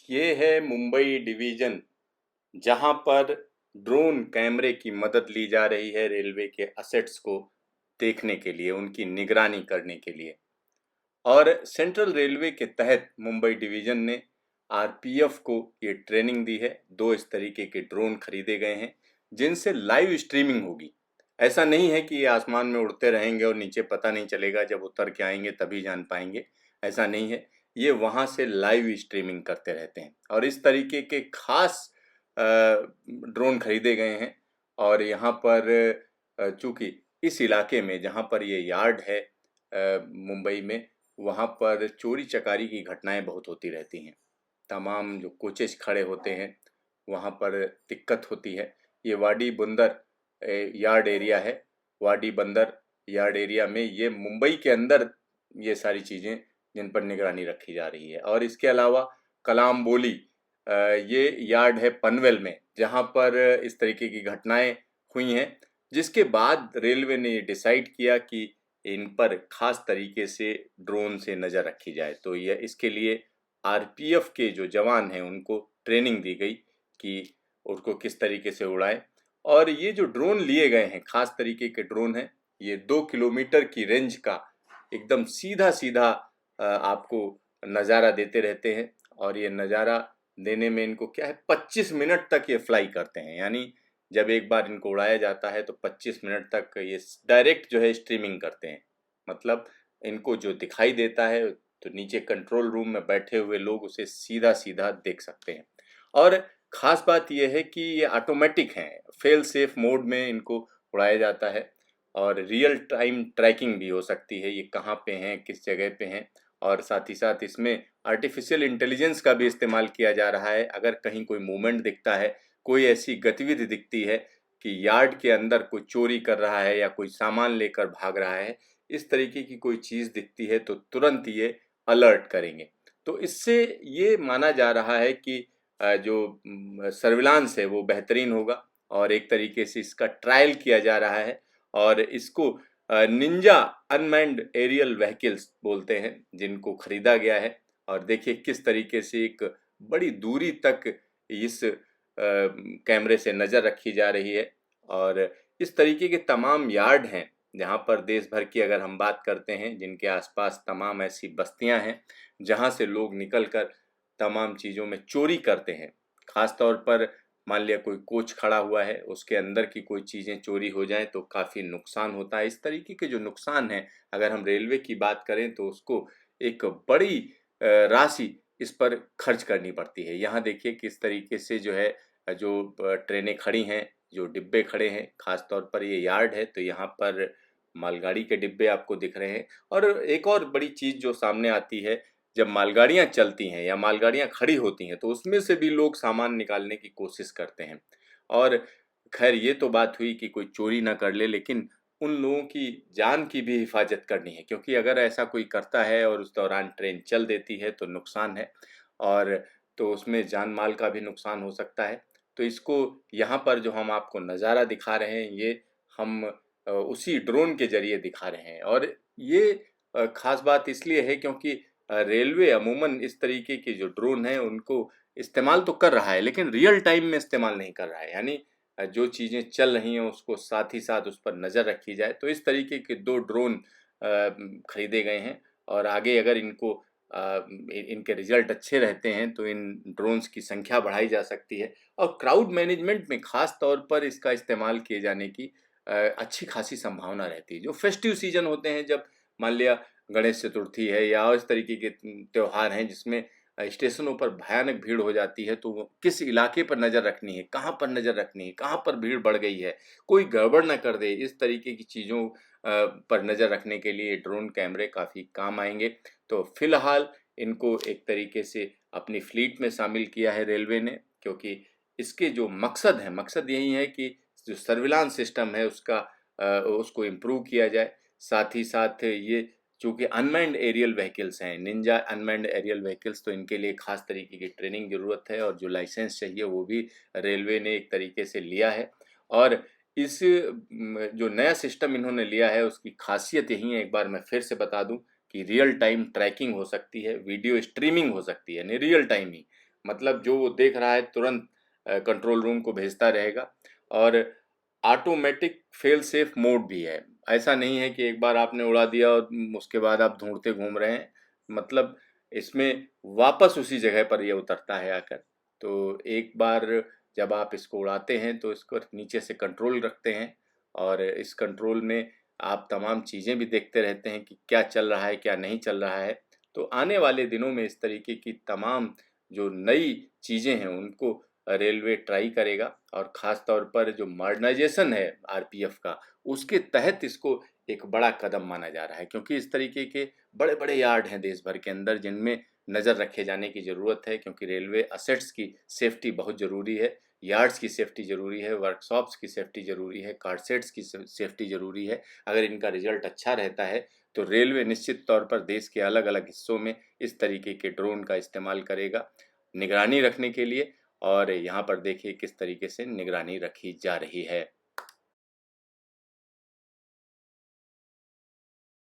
ये है मुंबई डिवीजन, जहां पर ड्रोन कैमरे की मदद ली जा रही है रेलवे के असेट्स को देखने के लिए, उनकी निगरानी करने के लिए। और सेंट्रल रेलवे के तहत मुंबई डिवीजन ने आरपीएफ को ये ट्रेनिंग दी है। 2 इस तरीके के ड्रोन खरीदे गए हैं जिनसे लाइव स्ट्रीमिंग होगी। ऐसा नहीं है कि ये आसमान में उड़ते रहेंगे और नीचे पता नहीं चलेगा, जब उतर के आएंगे तभी जान पाएंगे। ऐसा नहीं है, ये वहां से लाइव स्ट्रीमिंग करते रहते हैं। और इस तरीके के खास ड्रोन खरीदे गए हैं। और यहाँ पर चूंकि इस इलाके में जहाँ पर ये यार्ड है मुंबई में, वहाँ पर चोरी चकारी की घटनाएं बहुत होती रहती हैं। तमाम जो कोचेस खड़े होते हैं वहाँ पर दिक्कत होती है। ये वाडी बंदर यार्ड एरिया है। वाडी बंदर यार्ड एरिया में ये मुंबई के अंदर ये सारी चीज़ें जिन पर निगरानी रखी जा रही है। और इसके अलावा कलाम बोली ये यार्ड है पनवेल में, जहाँ पर इस तरीके की घटनाएं हुई हैं, जिसके बाद रेलवे ने ये डिसाइड किया कि इन पर खास तरीके से ड्रोन से नज़र रखी जाए। तो यह इसके लिए आरपीएफ के जो जवान हैं उनको ट्रेनिंग दी गई कि उसको किस तरीके से उड़ाएं। और ये जो ड्रोन लिए गए हैं खास तरीके के ड्रोन हैं, ये 2 किलोमीटर की रेंज का एकदम सीधा सीधा आपको नज़ारा देते रहते हैं। और ये नज़ारा देने में इनको क्या है, 25 मिनट तक ये फ्लाई करते हैं। यानी जब एक बार इनको उड़ाया जाता है तो 25 मिनट तक ये डायरेक्ट जो है स्ट्रीमिंग करते हैं। मतलब इनको जो दिखाई देता है तो नीचे कंट्रोल रूम में बैठे हुए लोग उसे सीधा सीधा देख सकते हैं। और ख़ास बात यह है कि ये ऑटोमेटिक हैं, फेल सेफ मोड में इनको उड़ाया जाता है। और रियल टाइम ट्रैकिंग भी हो सकती है, ये कहाँ पे हैं, किस जगह पे हैं। और साथ ही साथ इसमें आर्टिफिशियल इंटेलिजेंस का भी इस्तेमाल किया जा रहा है। अगर कहीं कोई मूवमेंट दिखता है, कोई ऐसी गतिविधि दिखती है कि यार्ड के अंदर कोई चोरी कर रहा है या कोई सामान लेकर भाग रहा है, इस तरीके की कोई चीज़ दिखती है तो तुरंत ये अलर्ट करेंगे। तो इससे ये माना जा रहा है कि जो सर्विलांस है वो बेहतरीन होगा। और एक तरीके से इसका ट्रायल किया जा रहा है। और इसको निंजा अनमैन्ड एरियल व्हीकल्स बोलते हैं, जिनको खरीदा गया है। और देखिए किस तरीके से एक बड़ी दूरी तक इस कैमरे से नज़र रखी जा रही है। और इस तरीके के तमाम यार्ड हैं जहाँ पर देश भर की अगर हम बात करते हैं, जिनके आसपास तमाम ऐसी बस्तियाँ हैं जहाँ से लोग निकलकर तमाम चीज़ों में चोरी करते हैं। ख़ास तौर पर मान लिया कोई कोच खड़ा हुआ है, उसके अंदर की कोई चीज़ें चोरी हो जाएं तो काफ़ी नुकसान होता है। इस तरीके के जो नुकसान हैं, अगर हम रेलवे की बात करें तो उसको एक बड़ी राशि इस पर खर्च करनी पड़ती है। यहाँ देखिए किस तरीके से जो है जो ट्रेनें खड़ी हैं, जो डिब्बे खड़े हैं, ख़ास तौर पर ये यार्ड है तो यहाँ पर मालगाड़ी के डिब्बे आपको दिख रहे हैं। और एक और बड़ी चीज़ जो सामने आती है, जब मालगाड़ियाँ चलती हैं या मालगाड़ियाँ खड़ी होती हैं तो उसमें से भी लोग सामान निकालने की कोशिश करते हैं। और खैर ये तो बात हुई कि कोई चोरी ना कर ले, लेकिन उन लोगों की जान की भी हिफाजत करनी है, क्योंकि अगर ऐसा कोई करता है और उस दौरान ट्रेन चल देती है तो नुकसान है। और तो उसमें जान माल का भी नुकसान हो सकता है। तो इसको यहाँ पर जो हम आपको नज़ारा दिखा रहे हैं, ये हम उसी ड्रोन के ज़रिए दिखा रहे हैं। और ये ख़ास बात इसलिए है क्योंकि रेलवे अमूमन इस तरीके के जो ड्रोन हैं उनको इस्तेमाल तो कर रहा है, लेकिन रियल टाइम में इस्तेमाल नहीं कर रहा है। यानी जो चीज़ें चल रही हैं उसको साथ ही साथ उस पर नज़र रखी जाए। तो इस तरीके के 2 ड्रोन खरीदे गए हैं। और आगे अगर इनको इनके रिजल्ट अच्छे रहते हैं तो इन ड्रोन्स की संख्या बढ़ाई जा सकती है। और क्राउड मैनेजमेंट में ख़ास तौर पर इसका इस्तेमाल किए जाने की अच्छी खासी संभावना रहती है। जो फेस्टिव सीजन होते हैं, जब मान लिया गणेश चतुर्थी है या इस तरीके के त्योहार हैं जिसमें स्टेशनों पर भयानक भीड़ हो जाती है, तो वो किस इलाके पर नज़र रखनी है, कहाँ पर नज़र रखनी है, कहाँ पर भीड़ बढ़ गई है, कोई गड़बड़ ना कर दे, इस तरीके की चीज़ों पर नज़र रखने के लिए ड्रोन कैमरे काफ़ी काम आएंगे। तो फिलहाल इनको एक तरीके से अपनी फ्लीट में शामिल किया है रेलवे ने, क्योंकि इसके जो मकसद है, मकसद यही है कि जो सर्विलांस सिस्टम है उसको इम्प्रूव किया जाए। साथ ही साथ ये चूँकि अनमैन्ड एरियल व्हीकल्स हैं, निंजा अनमैन्ड एरियल व्हीकल्स, तो इनके लिए खास तरीके की ट्रेनिंग ज़रूरत है। और जो लाइसेंस चाहिए वो भी रेलवे ने एक तरीके से लिया है। और इस जो नया सिस्टम इन्होंने लिया है उसकी खासियत यही है, एक बार मैं फिर से बता दूं, कि रियल टाइम ट्रैकिंग हो सकती है, वीडियो स्ट्रीमिंग हो सकती है, नहीं रियल टाइम ही। मतलब जो वो देख रहा है तुरंत कंट्रोल रूम को भेजता रहेगा। और ऑटोमेटिक फेल सेफ मोड भी है। ऐसा नहीं है कि एक बार आपने उड़ा दिया और उसके बाद आप ढूंढते घूम रहे हैं, मतलब इसमें वापस उसी जगह पर ये उतरता है आकर। तो एक बार जब आप इसको उड़ाते हैं तो इसको नीचे से कंट्रोल रखते हैं, और इस कंट्रोल में आप तमाम चीज़ें भी देखते रहते हैं कि क्या चल रहा है क्या नहीं चल रहा है। तो आने वाले दिनों में इस तरीके की तमाम जो नई चीज़ें हैं उनको रेलवे ट्राई करेगा, और ख़ास तौर पर जो मॉडर्नाइजेशन है आरपीएफ का, उसके तहत इसको एक बड़ा कदम माना जा रहा है, क्योंकि इस तरीके के बड़े बड़े यार्ड हैं देश भर के अंदर जिनमें नज़र रखे जाने की ज़रूरत है, क्योंकि रेलवे असेट्स की सेफ्टी बहुत ज़रूरी है। यार्ड्स की सेफ्टी ज़रूरी है, वर्कशॉप्स की सेफ्टी ज़रूरी है, कारसेट्स की सेफ्टी ज़रूरी है। अगर इनका रिजल्ट अच्छा रहता है तो रेलवे निश्चित तौर पर देश के अलग अलग हिस्सों में इस तरीके के ड्रोन का इस्तेमाल करेगा निगरानी रखने के लिए। और यहाँ पर देखिए किस तरीके से निगरानी रखी जा रही है।